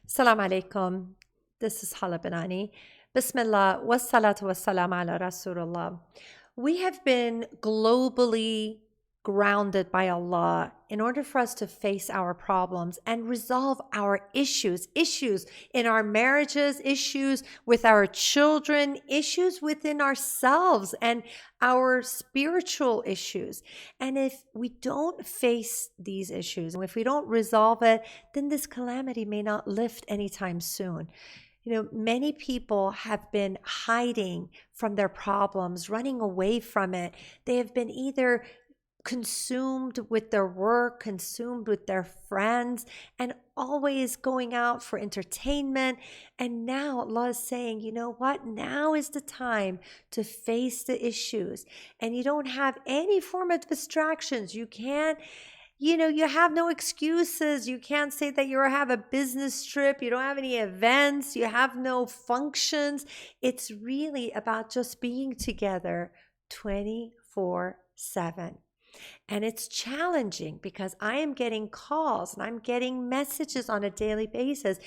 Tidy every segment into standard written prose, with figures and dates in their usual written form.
Assalamu alaikum. This is Haleh Banani. Bismillah, wassalatu wassalam ala Rasulullah. We have been globally grounded by Allah in order for us to face our problems and resolve our issues in our marriages, issues with our children, issues within ourselves, and our spiritual issues. And if we don't face these issues, and if we don't resolve it, then this calamity may not lift anytime soon. Many people have been hiding from their problems, running away from it. They have been either consumed with their work, consumed with their friends, and always going out for entertainment. And now Allah is saying, you know what? Now is the time to face the issues. And you don't have any form of distractions. You can't you have no excuses. You can't say that you have a business trip. You don't have any events. You have no functions. It's really about just being together 24/7. And it's challenging because I am getting calls and I'm getting messages on a daily basis.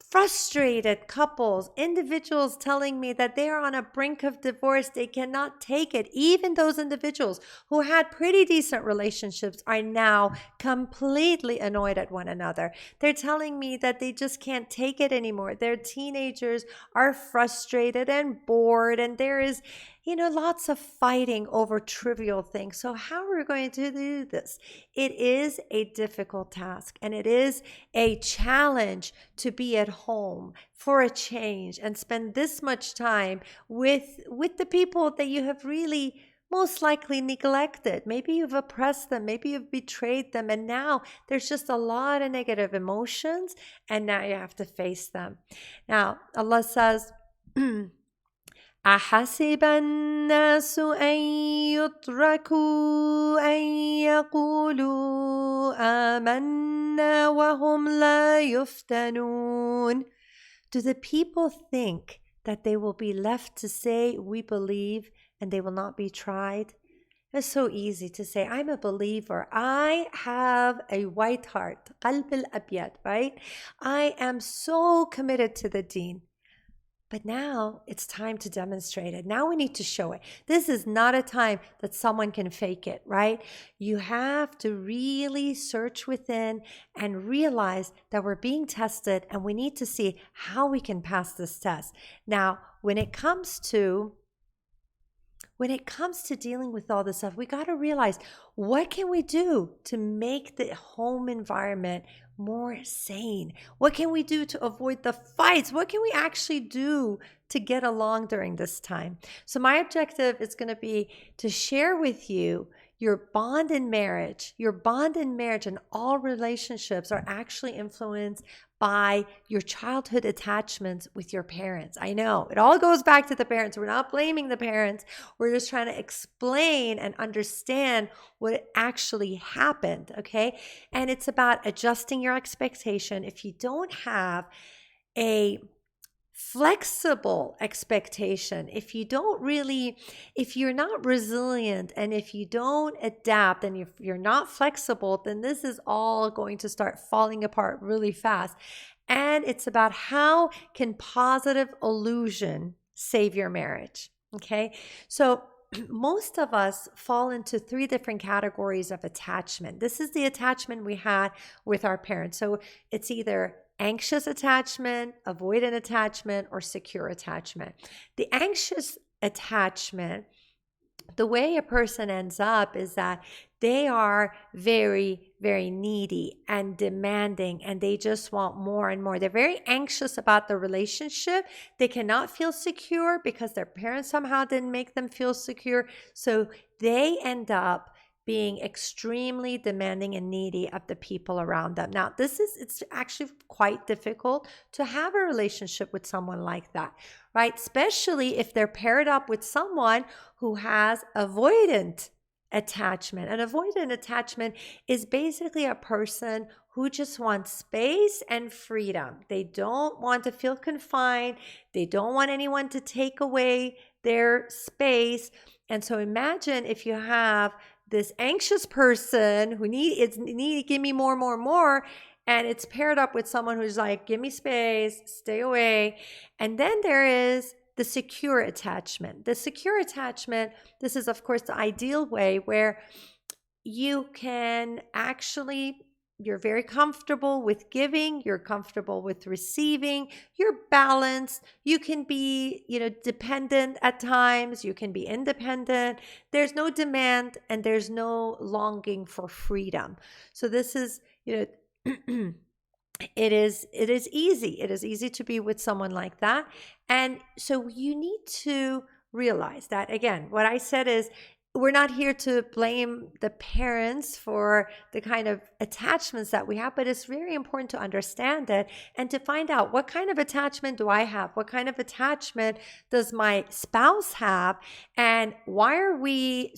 Frustrated couples, individuals telling me that they are on a brink of divorce. They cannot take it. Even those individuals who had pretty decent relationships are now completely annoyed at one another. They're telling me that they just can't take it anymore. Their teenagers are frustrated and bored, and there is lots of fighting over trivial things. So how are we going to do this? It is a difficult task, and it is a challenge to be at home for a change and spend this much time with the people that you have really most likely neglected. Maybe you've oppressed them, maybe you've betrayed them, and now there's just a lot of negative emotions, and now you have to face them. Now, Allah says, أحسب الناس أن يتركوا أن يقولوا آمنا وهم لا يفتنون. Do the people think that they will be left to say, we believe, and they will not be tried? It's so easy to say, I'm a believer. I have a white heart, قلب الأبيض, right? I am so committed to the deen. But now it's time to demonstrate it. Now we need to show it. This is not a time that someone can fake it, right? You have to really search within and realize that we're being tested, and we need to see how we can pass this test. Now, when it comes to dealing with all this stuff, we got to realize, what can we do to make the home environment more sane? What can we do to avoid the fights? What can we actually do to get along during this time? So my objective is going to be to share with you your bond in marriage. Your bond in marriage and all relationships are actually influenced by your childhood attachments with your parents. I know it all goes back to the parents. We're not blaming the parents. We're just trying to explain and understand what actually happened, okay? And it's about adjusting your expectation. If you don't have a flexible expectation, if you're not resilient, and if you don't adapt, and if you're not flexible, then this is all going to start falling apart really fast. And it's about how can positive illusion save your marriage, okay? So most of us fall into three different categories of attachment. This is the attachment we had with our parents. So it's either anxious attachment, avoidant attachment, or secure attachment. The anxious attachment, the way a person ends up is that they are very, very needy and demanding, and they just want more and more. They're very anxious about the relationship. They cannot feel secure because their parents somehow didn't make them feel secure. So they end up being extremely demanding and needy of the people around them. Now, it's actually quite difficult to have a relationship with someone like that, right? Especially if they're paired up with someone who has avoidant attachment. An avoidant attachment is basically a person who just wants space and freedom. They don't want to feel confined. They don't want anyone to take away their space. And so imagine if you have this anxious person who need to give me more, and it's paired up with someone who's like, give me space, stay away. And then there is the secure attachment. The secure attachment, this is, of course, the ideal way where you can actually, you're very comfortable with giving, you're comfortable with receiving, you're balanced, you can be, dependent at times, you can be independent. There's no demand and there's no longing for freedom. So this is, it is easy to be with someone like that. And so you need to realize that, again, what I said is, we're not here to blame the parents for the kind of attachments that we have, but it's very important to understand it and to find out, what kind of attachment do I have? What kind of attachment does my spouse have? And why are we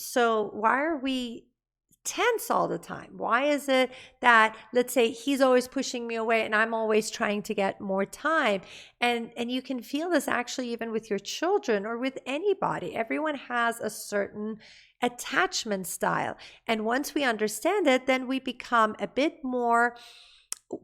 tense all the time? Why is it that, let's say, he's always pushing me away and I'm always trying to get more time? And you can feel this actually even with your children or with anybody. Everyone has a certain attachment style. And once we understand it, then we become a bit more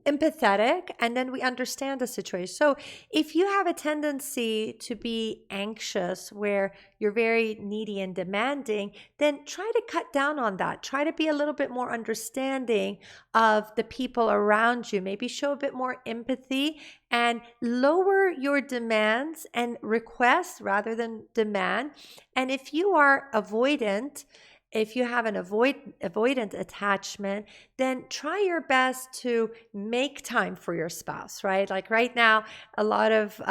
empathetic, and then we understand the situation. So if you have a tendency to be anxious where you're very needy and demanding, then try to cut down on that. Try to be a little bit more understanding of the people around you. Maybe show a bit more empathy and lower your demands and requests rather than demand. And if you are avoidant, if you have an avoidant attachment, then try your best to make time for your spouse, right? Like right now, a lot of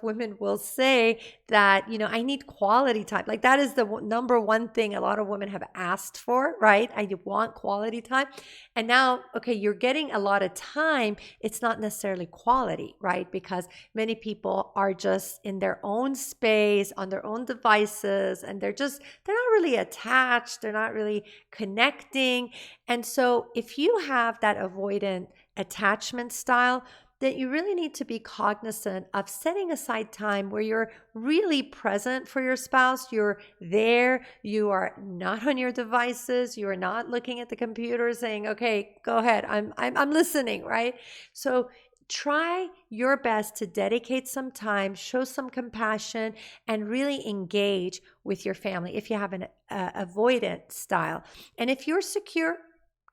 women will say that, I need quality time. Like that is the number one thing a lot of women have asked for, right? I want quality time. And now, okay, you're getting a lot of time. It's not necessarily quality, right? Because many people are just in their own space, on their own devices, and they're not really attached. They're not really connecting. And so if you have that avoidant attachment style, then you really need to be cognizant of setting aside time where you're really present for your spouse. You're there. You are not on your devices. You are not looking at the computer saying, okay, go ahead. I'm listening, right? So try your best to dedicate some time, show some compassion, and really engage with your family if you have an avoidant style. And if you're secure,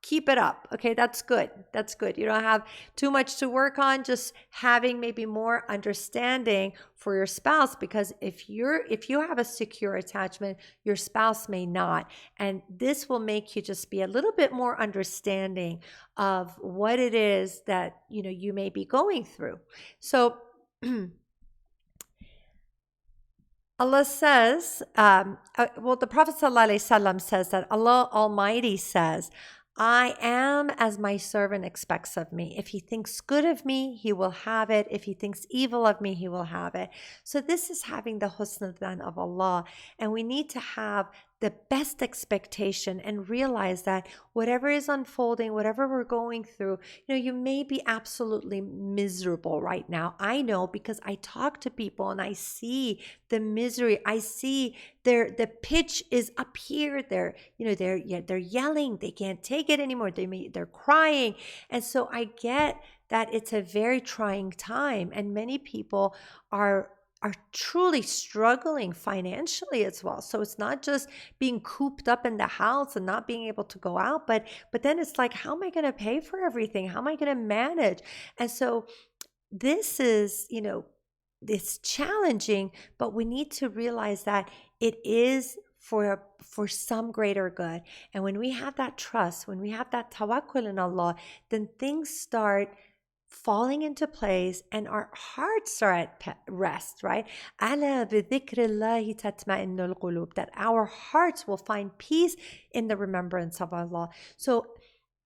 keep it up. Okay, that's good. That's good. You don't have too much to work on, just having maybe more understanding for your spouse, because if you have a secure attachment, your spouse may not. And this will make you just be a little bit more understanding of what it is that you may be going through. So Allah says, the Prophet ﷺ says that Allah Almighty says, I am as my servant expects of me. If he thinks good of me, he will have it. If he thinks evil of me, he will have it. So this is having the husn dhan of Allah. And we need to have the best expectation and realize that whatever is unfolding, whatever we're going through, you may be absolutely miserable right now. I know, because I talk to people and I see the misery. I see the pitch is up here. They're yelling. They can't take it anymore. They're crying. And so I get that it's a very trying time, and many people are truly struggling financially as well. So it's not just being cooped up in the house and not being able to go out, but then it's like, how am I going to pay for everything? How am I going to manage? And so this is, it's challenging, but we need to realize that it is for some greater good. And when we have that trust, when we have that tawakkul in Allah, then things start falling into place and our hearts are at rest, right? Ala bidhikrillahi tatma'innul qulub, that our hearts will find peace in the remembrance of Allah. So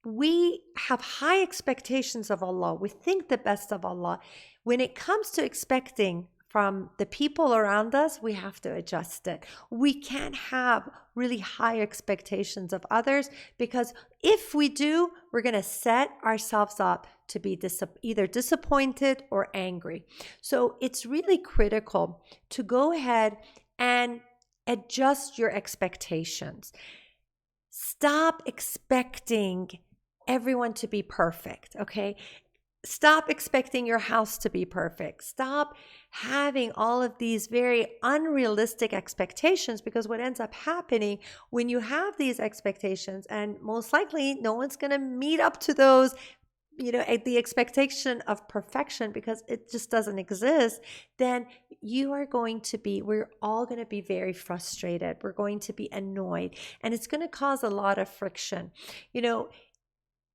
we have high expectations of Allah. We think the best of Allah. When it comes to expecting from the people around us, we have to adjust it. We can't have really high expectations of others, because if we do, we're going to set ourselves up to be either disappointed or angry. So it's really critical to go ahead and adjust your expectations. Stop expecting everyone to be perfect, okay? Stop expecting your house to be perfect. Stop having all of these very unrealistic expectations, because what ends up happening when you have these expectations, and most likely no one's going to meet up to those, at the expectation of perfection, because it just doesn't exist, then we're all going to be very frustrated. We're going to be annoyed, and it's going to cause a lot of friction.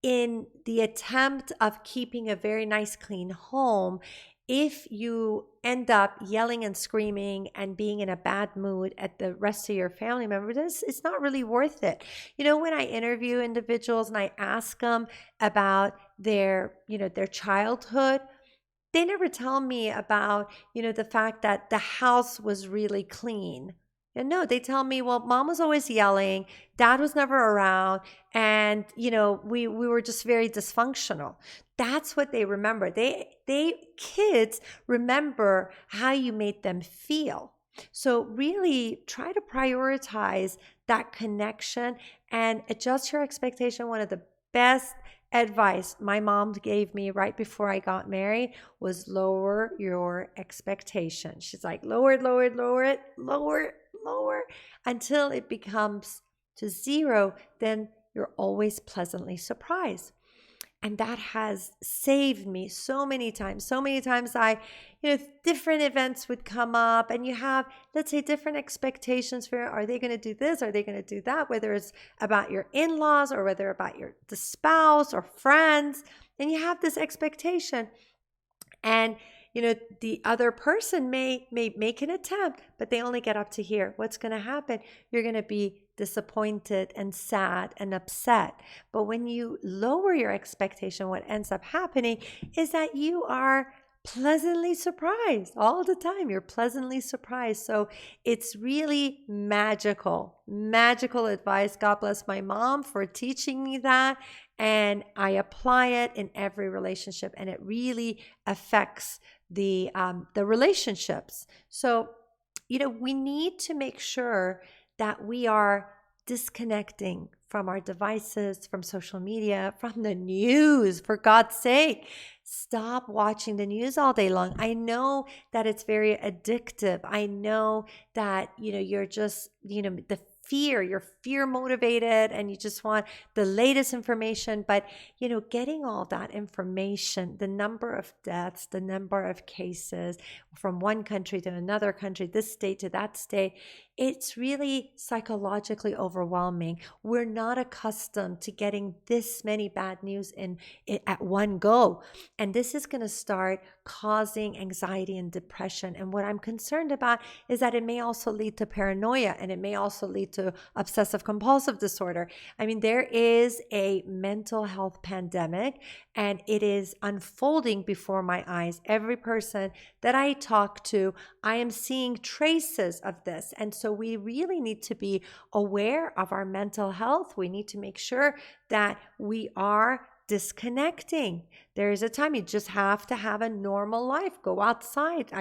In the attempt of keeping a very nice, clean home, if you end up yelling and screaming and being in a bad mood at the rest of your family members, it's not really worth it. When I interview individuals and I ask them about their childhood, they never tell me about, the fact that the house was really clean. And no, they tell me, well, mom was always yelling, dad was never around, and we were just very dysfunctional. That's what they remember. Kids remember how you made them feel. So really try to prioritize that connection and adjust your expectation. One of the best advice my mom gave me right before I got married was lower your expectation. She's like, lower it, lower until it becomes to zero. Then you're always pleasantly surprised. And that has saved me so many times. So many times different events would come up, and you have, let's say, different expectations for, are they going to do this? Are they going to do that? Whether it's about your in-laws or whether about the spouse or friends. And you have this expectation. And the other person may make an attempt, but they only get up to here. What's going to happen? You're going to be disappointed and sad and upset. But when you lower your expectation, what ends up happening is that you are pleasantly surprised all the time. You're pleasantly surprised. So it's really magical advice. God bless my mom for teaching me that. And I apply it in every relationship, and it really affects the relationships. So, we need to make sure that we are disconnecting from our devices, from social media, from the news, for God's sake. Stop watching the news all day long. I know that it's very addictive. I know that, you're just, you're fear motivated and you just want the latest information. But, getting all that information, the number of deaths, the number of cases from one country to another country, this state to that state, it's really psychologically overwhelming. We're not accustomed to getting this many bad news at one go. And this is going to start causing anxiety and depression. And what I'm concerned about is that it may also lead to paranoia, and it may also lead to obsessive compulsive disorder. I mean, there is a mental health pandemic, and it is unfolding before my eyes. Every person that I talk to, I am seeing traces of this. And so we really need to be aware of our mental health. We need to make sure that we are disconnecting. There is a time you just have to have a normal life. Go outside.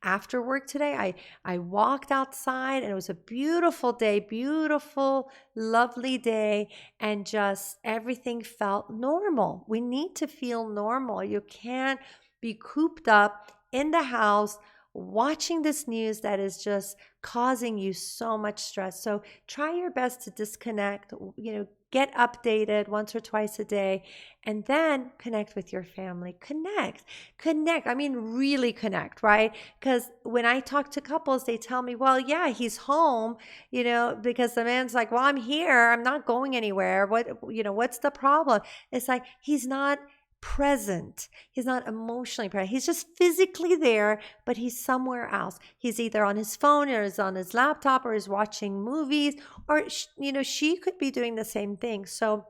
After work today, I walked outside, and it was a beautiful day, beautiful, lovely day, and just everything felt normal. We need to feel normal. You can't be cooped up in the house watching this news that is just causing you so much stress. So try your best to disconnect, get updated once or twice a day, and then connect with your family. Connect. I mean, really connect, right? Because when I talk to couples, they tell me, well, yeah, he's home, because the man's like, well, I'm here. I'm not going anywhere. What's the problem? It's like, he's not present. He's not emotionally present. He's just physically there, but he's somewhere else. He's either on his phone or is on his laptop or is watching movies, or, she could be doing the same thing. So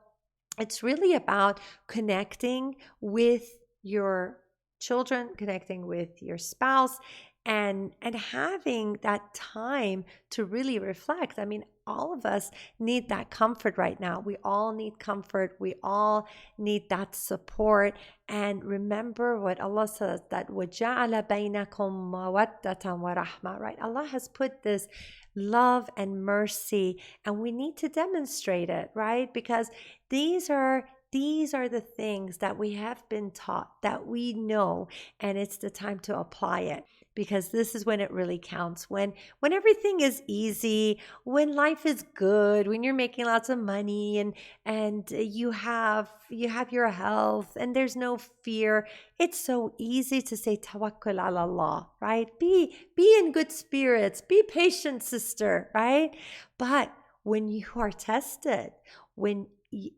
it's really about connecting with your children, connecting with your spouse, and having that time to really reflect. I mean, all of us need that comfort right now. We all need comfort. We all need that support. And remember what Allah says, that وَجَعَلَ بَيْنَكُمْ مَوَدَّةً وَرَحْمَةً, right? Allah has put this love and mercy, and we need to demonstrate it, right? Because these are these are the things that we have been taught, that we know, and it's the time to apply it, because this is when it really counts. When everything is easy, when life is good, when you're making lots of money, and you have your health and there's no fear, it's so easy to say tawakkul ala Allah, right? Be in good spirits, be patient, sister, right? But when you are tested, when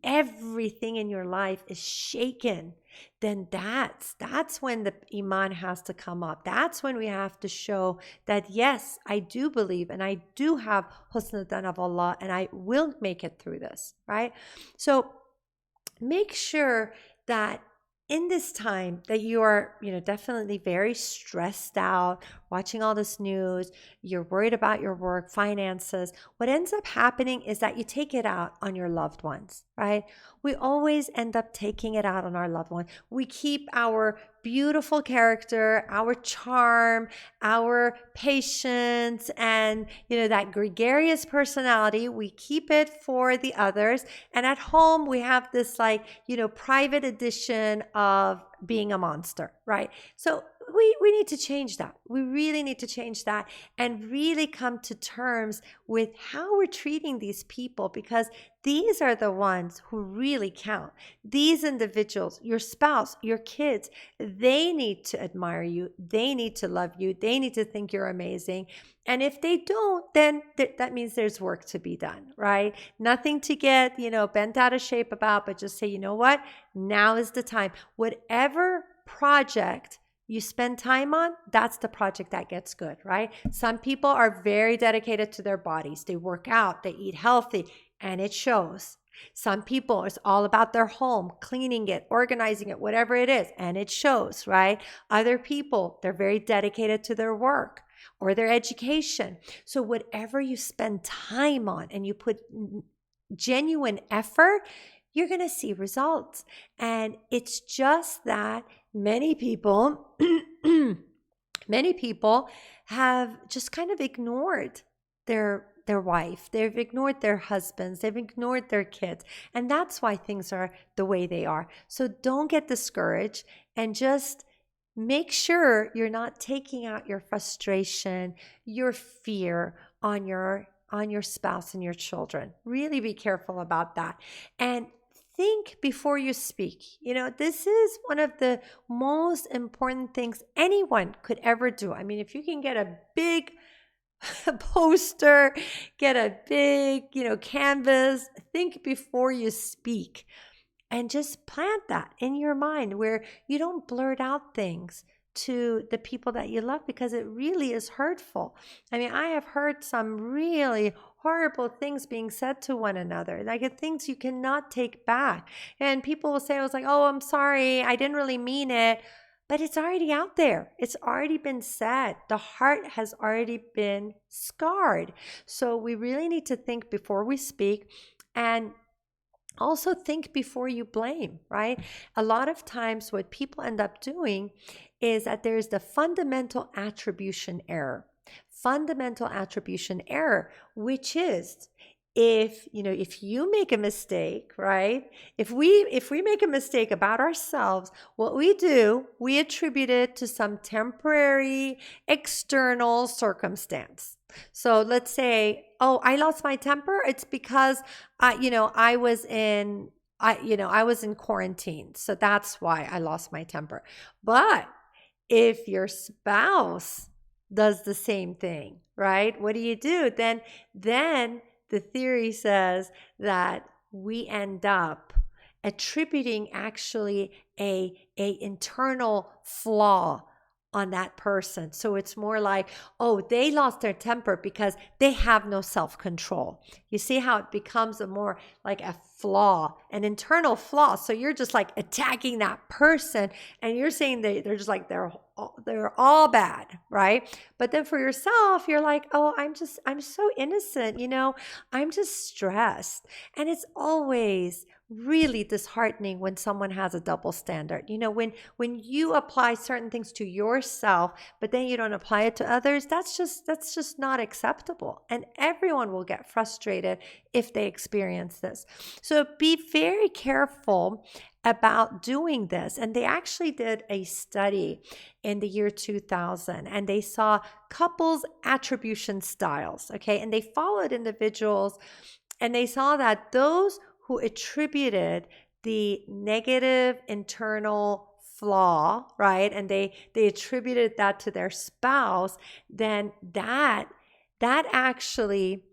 everything in your life is shaken, then that's when the iman has to come up. That's when we have to show that, yes, I do believe and I do have husnul dhan of Allah, and I will make it through this, right? So make sure that in this time that you are, definitely very stressed out, watching all this news, you're worried about your work, finances, what ends up happening is that you take it out on your loved ones, right? We always end up taking it out on our loved one. We keep our beautiful character, our charm, our patience, and, that gregarious personality, we keep it for the others. And at home, we have this private edition of being a monster, right? So we need to change that. We really need to change that and really come to terms with how we're treating these people, because these are the ones who really count. These individuals, your spouse, your kids, they need to admire you. They need to love you. They need to think you're amazing. And if they don't, then that means there's work to be done, right? Nothing to get, bent out of shape about, but just say, you know what? Now is the time. Whatever project you spend time on, that's the project that gets good, right? Some people are very dedicated to their bodies. They work out, they eat healthy, and it shows. Some people, it's all about their home, cleaning it, organizing it, whatever it is, and it shows, right? Other people, they're very dedicated to their work or their education. So whatever you spend time on and you put genuine effort, you're going to see results. And it's just that many people have just kind of ignored their wife. They've ignored their husbands. They've ignored their kids. And that's why things are the way they are. So don't get discouraged, and just make sure you're not taking out your frustration, your fear on your spouse and your children. Really be careful about that. And think before you speak. This is one of the most important things anyone could ever do. I mean, if you can get a big poster, get a big, canvas, think before you speak, and just plant that in your mind where you don't blurt out things to the people that you love, because it really is hurtful. I mean, I have heard some really horrible things being said to one another, like things you cannot take back. And people will say, I was like, oh, I'm sorry, I didn't really mean it. But it's already out there. It's already been said. The heart has already been scarred. So we really need to think before we speak, and also think before you blame, right? A lot of times what people end up doing is that there's the fundamental attribution error. Fundamental attribution error, which is if you make a mistake, right? If we make a mistake about ourselves, what we do, we attribute it to some temporary external circumstance. So let's say, oh, I lost my temper. It's because I was in quarantine. So that's why I lost my temper. But if your spouse does the same thing, right? What do? Then the theory says that we end up attributing actually a internal flaw on that person. So it's more like, oh, they lost their temper because they have no self-control. You see how it becomes a more like a flaw, an internal flaw. So you're just like attacking that person, and you're saying they're just like, they're all bad, right? But then for yourself, you're like, oh, I'm so innocent, I'm just stressed. And it's always really disheartening when someone has a double standard. When you apply certain things to yourself, but then you don't apply it to others, that's just not acceptable. And everyone will get frustrated if they experience this. So be very careful about doing this. And they actually did a study in the year 2000, and they saw couples attribution styles, okay? And they followed individuals, and they saw that those who attributed the negative internal flaw, right? And they attributed that to their spouse, then that actually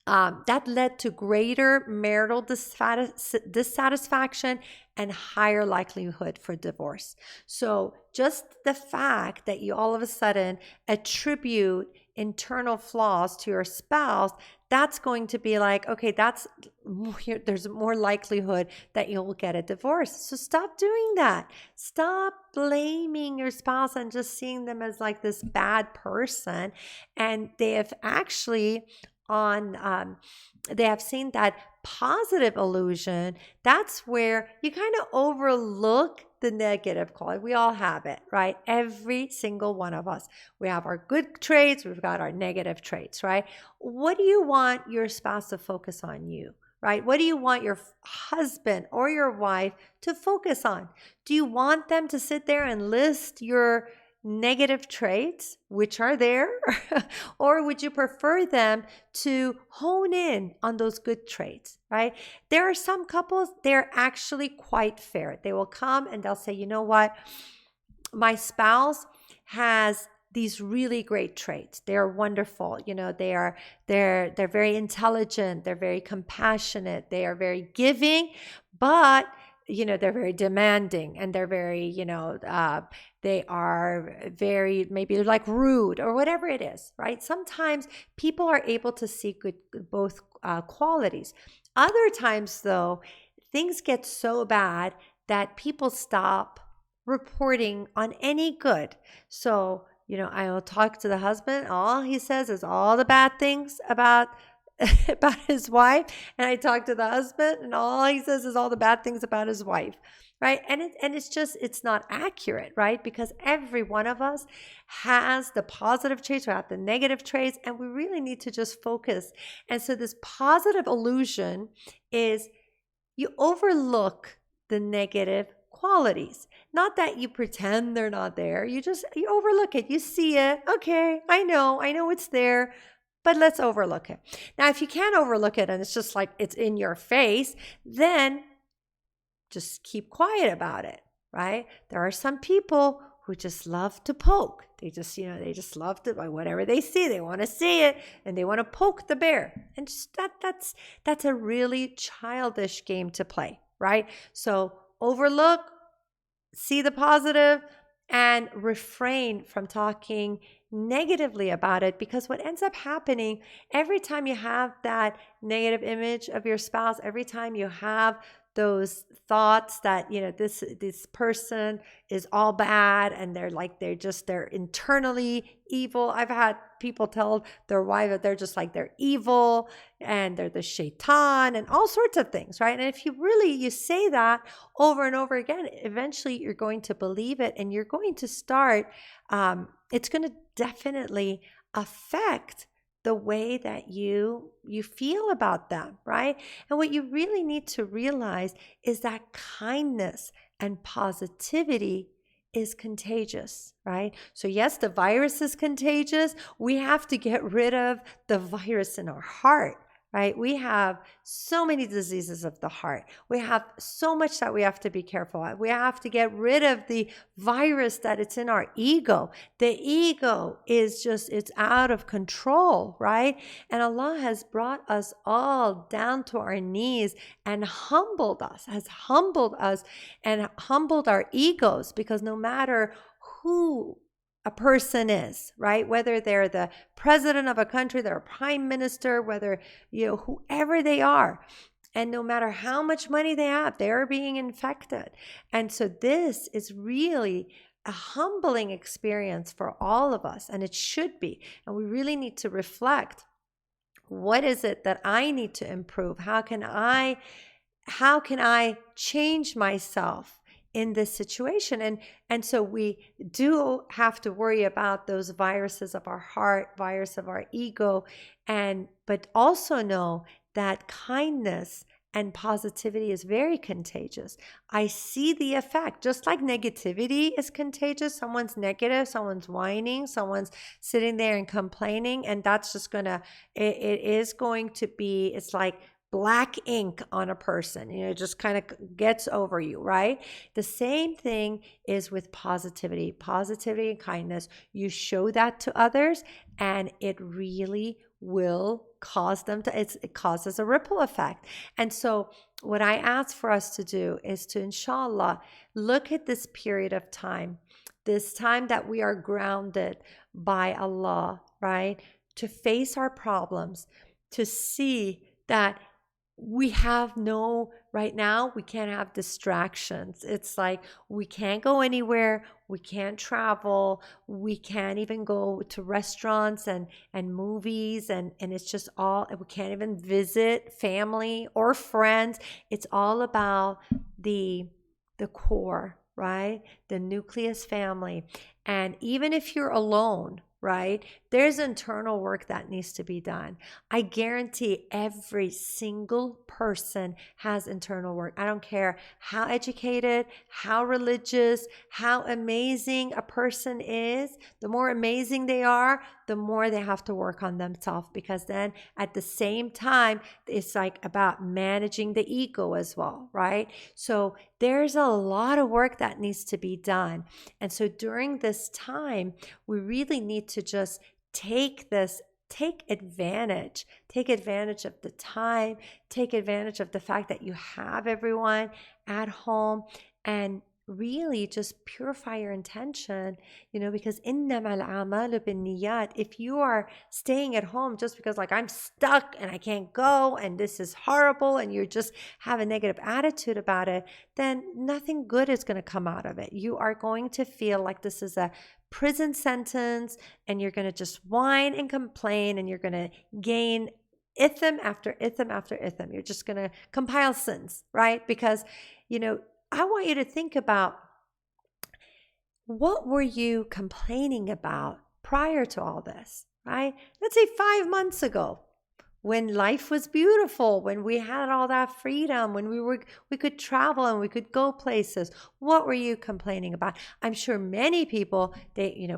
that led to greater marital dissatisfaction and higher likelihood for divorce. So just the fact that you all of a sudden attribute internal flaws to your spouse, that's going to be like, okay, there's more likelihood that you'll get a divorce. So stop doing that. Stop blaming your spouse and just seeing them as like this bad person. And they have actually they have seen that positive illusion. That's where you kind of overlook the negative quality. We all have it, right? Every single one of us. We have our good traits. We've got our negative traits, right? What do you want your spouse to focus on you, right? What do you want your husband or your wife to focus on? Do you want them to sit there and list your negative traits, which are there, or would you prefer them to hone in on those good traits, right? There are some couples, they're actually quite fair. They will come and they'll say, you know what? My spouse has these really great traits. They're wonderful. They're very intelligent. They're very compassionate. They are very giving, but they're very demanding, and they're very, they are very, maybe like rude or whatever it is, right? Sometimes people are able to see both qualities. Other times, though, things get so bad that people stop reporting on any good. So, I will talk to the husband. All he says is all the bad things about his wife, and I talk to the husband, and all he says is all the bad things about his wife, right? And it's not accurate, right? Because every one of us has the positive traits, we have the negative traits, and we really need to just focus. And so this positive illusion is you overlook the negative qualities. Not that you pretend they're not there. You overlook it. You see it. Okay, I know it's there, but let's overlook it. Now, if you can't overlook it and it's just like it's in your face, then just keep quiet about it, right? There are some people who just love to poke. They just love to, whatever they see, they want to see it, and they want to poke the bear. And just that's a really childish game to play, right? So overlook, see the positive, and refrain from talking negatively about it, because what ends up happening every time you have that negative image of your spouse, every time you have those thoughts that this person is all bad and they're internally evil. I've had people tell their wife that they're evil and they're the shaitan and all sorts of things, right? And if you say that over and over again, eventually you're going to believe it, and you're going to start it's going to definitely affect the way that you feel about them, right? And what you really need to realize is that kindness and positivity is contagious, right? So yes, the virus is contagious. We have to get rid of the virus in our heart, right? We have so many diseases of the heart. We have so much that we have to be careful of. We have to get rid of the virus that it's in our ego. The ego is it's out of control, right? And Allah has brought us all down to our knees and has humbled us and humbled our egos, because no matter who a person is, right? Whether they're the president of a country, they're a prime minister, whether, whoever they are, and no matter how much money they have, they're being infected. And so this is really a humbling experience for all of us, and it should be. And we really need to reflect, what is it that I need to improve? How can I how can I change myself in this situation? And so we do have to worry about those viruses of our heart, virus of our ego, but also know that kindness and positivity is very contagious. I see the effect. Just like negativity is contagious, someone's negative, someone's whining, someone's sitting there and complaining, and that's just it is going to be, it's like black ink on a person. It just kind of gets over you, right? The same thing is with positivity and kindness. You show that to others, and it really will cause them to, it causes a ripple effect. And so what I ask for us to do is to, inshallah, look at this period of time, this time that we are grounded by Allah, right? To face our problems, to see that right now, we can't have distractions. It's like we can't go anywhere. We can't travel. We can't even go to restaurants and movies. And it's just we can't even visit family or friends. It's all about the core, right? The nucleus family. And even if you're alone, right, there's internal work that needs to be done. I guarantee every single person has internal work. I don't care how educated, how religious, how amazing a person is. The more amazing they are, the more they have to work on themselves, because then at the same time, it's like about managing the ego as well, right? So there's a lot of work that needs to be done. And so during this time, we really need to just take advantage of the time, take advantage of the fact that you have everyone at home, and really just purify your intention, because innamal a'malu binniyat. If you are staying at home just because like I'm stuck and I can't go and this is horrible, and you just have a negative attitude about it, then nothing good is going to come out of it. You are going to feel like this is a prison sentence, and you're going to just whine and complain, and you're going to gain itham after itham after itham. You're just going to compile sins, right? Because, I want you to think about, what were you complaining about prior to all this, right? Let's say 5 months ago, when life was beautiful, when we had all that freedom, when we could travel and we could go places. What were you complaining about? I'm sure many people,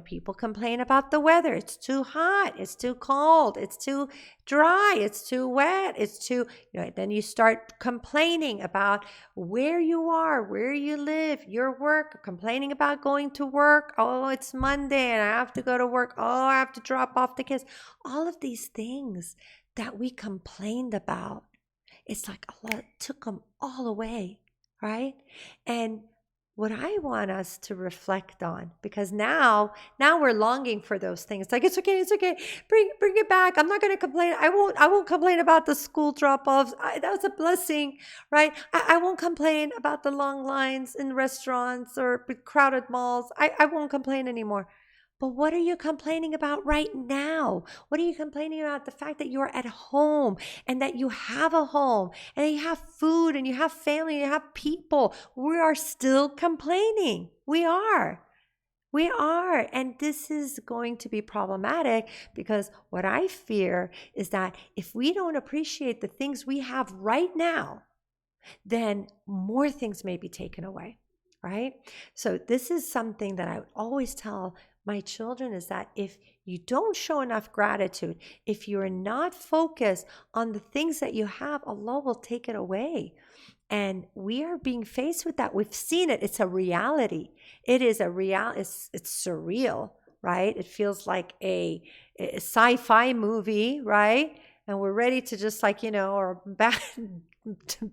people complain about the weather. It's too hot, it's too cold, it's too dry, it's too wet, it's too, then you start complaining about where you are, where you live, your work, complaining about going to work. Oh, it's Monday and I have to go to work. Oh, I have to drop off the kids. All of these things that we complained about, it's like Allah took them all away, right? And what I want us to reflect on, because now we're longing for those things. Like, it's okay, bring it back. I'm not going to complain. I won't complain about the school drop-offs. That was a blessing, right? I won't complain about the long lines in restaurants or crowded malls. I won't complain anymore. But what are you complaining about right now? What are you complaining about? The fact that you're at home, and that you have a home, and that you have food, and you have family, and you have people. We are still complaining. We are. And this is going to be problematic, because what I fear is that if we don't appreciate the things we have right now, then more things may be taken away, right? So this is something that I would always tell my children, is that if you don't show enough gratitude, if you're not focused on the things that you have, Allah will take it away. And we are being faced with that. We've seen it. It's a reality. It is a it's surreal, right? It feels like a sci-fi movie, right? And we're ready to just or bad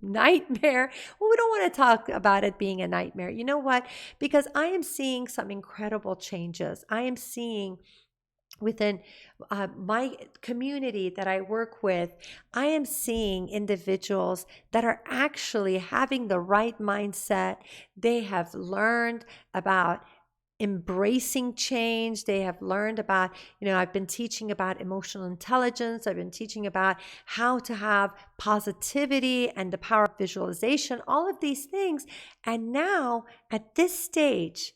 nightmare. Well, we don't want to talk about it being a nightmare. You know what? Because I am seeing some incredible changes. I am seeing within my community that I work with, I am seeing individuals that are actually having the right mindset. They have learned about embracing change. They have learned about, I've been teaching about emotional intelligence. I've been teaching about how to have positivity and the power of visualization, all of these things. And now at this stage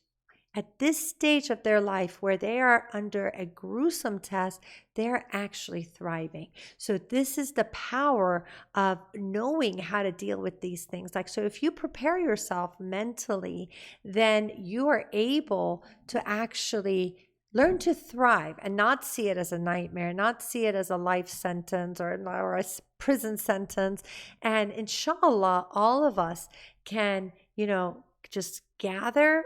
of their life where they are under a gruesome test, they're actually thriving. So this is the power of knowing how to deal with these things. So if you prepare yourself mentally, then you are able to actually learn to thrive and not see it as a nightmare, not see it as a life sentence or a prison sentence. And inshallah, all of us can, just gather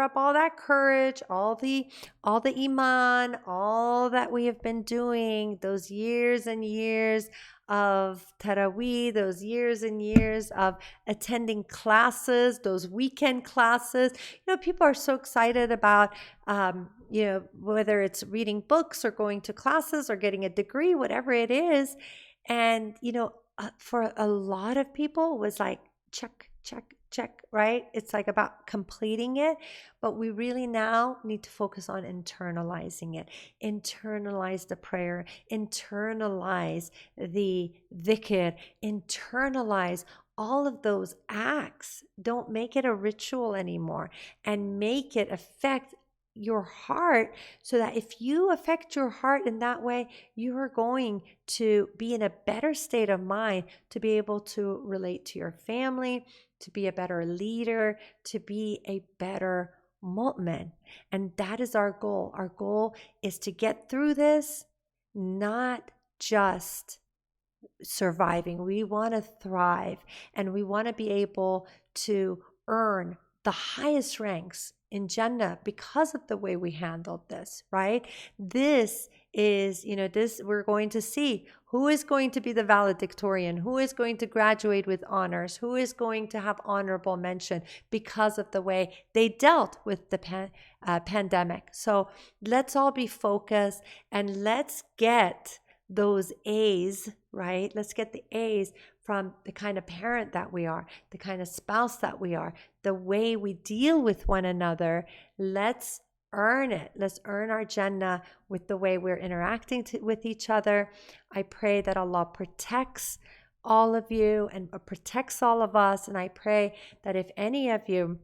up all that courage, all the iman, all that we have been doing, those years and years of Taraweeh, those years and years of attending classes, those weekend classes. People are so excited about, whether it's reading books or going to classes or getting a degree, whatever it is. And, for a lot of people, it was like, check, right? It's like about completing it, but we really now need to focus on internalizing it. Internalize the prayer, internalize the dhikr, internalize all of those acts. Don't make it a ritual anymore, and make it affect your heart, so that if you affect your heart in that way, you are going to be in a better state of mind to be able to relate to your family, to be a better leader, to be a better mu'min. And that is our goal. Our goal is to get through this, not just surviving. We want to thrive, and we want to be able to earn the highest ranks in Jannah because of the way we handled this, right? This is, we're going to see who is going to be the valedictorian, who is going to graduate with honors, who is going to have honorable mention because of the way they dealt with the pandemic. So let's all be focused, and let's get those A's, right? Let's get the A's from the kind of parent that we are, the kind of spouse that we are, the way we deal with one another. Let's earn it. Let's earn our Jannah with the way we're interacting with each other. I pray that Allah protects all of you and protects all of us. And I pray that if any of you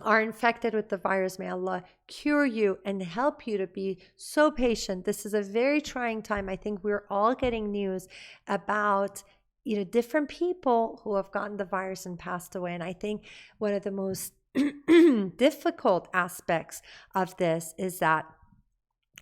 are infected with the virus, may Allah cure you and help you to be so patient. This is a very trying time. I think we're all getting news about different people who have gotten the virus and passed away. And I think one of the most difficult aspects of this is that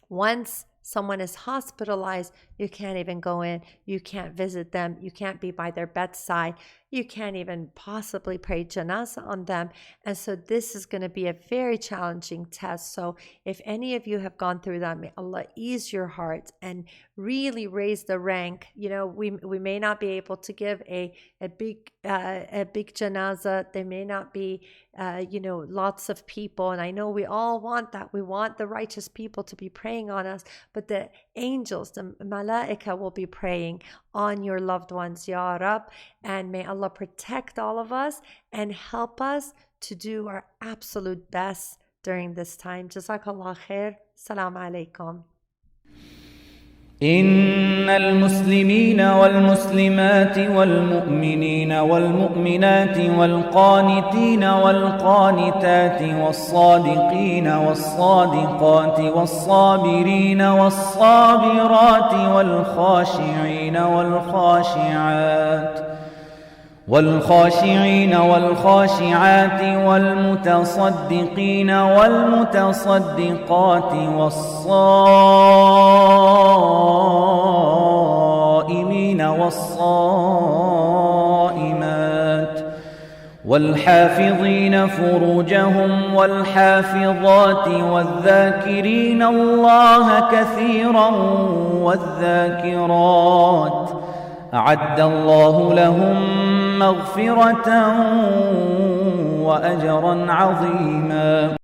once someone is hospitalized, you can't even go in, you can't visit them, you can't be by their bedside, you can't even possibly pray janazah on them. And so this is going to be a very challenging test. So if any of you have gone through that, may Allah ease your hearts and really raise the rank. We may not be able to give a big janazah. There may not be lots of people, and I know we all want that. We want the righteous people to be praying on us, but the angels, the malaika, will be praying on your loved ones, Ya Rab. And may Allah protect all of us and help us to do our absolute best during this time. Jazakallah khair. Assalamu alaikum. إن المسلمين والمسلمات والمؤمنين والمؤمنات والقانتين والقانتات والصادقين والصادقات والصابرين والصابرات والخاشعين والخاشعات والمتصدقين والمتصدقات والصائمين والصائمات والحافظين فروجهم والحافظات والذاكرين الله كثيرا والذاكرات أعد الله لهم مغفرة وأجرا عظيما.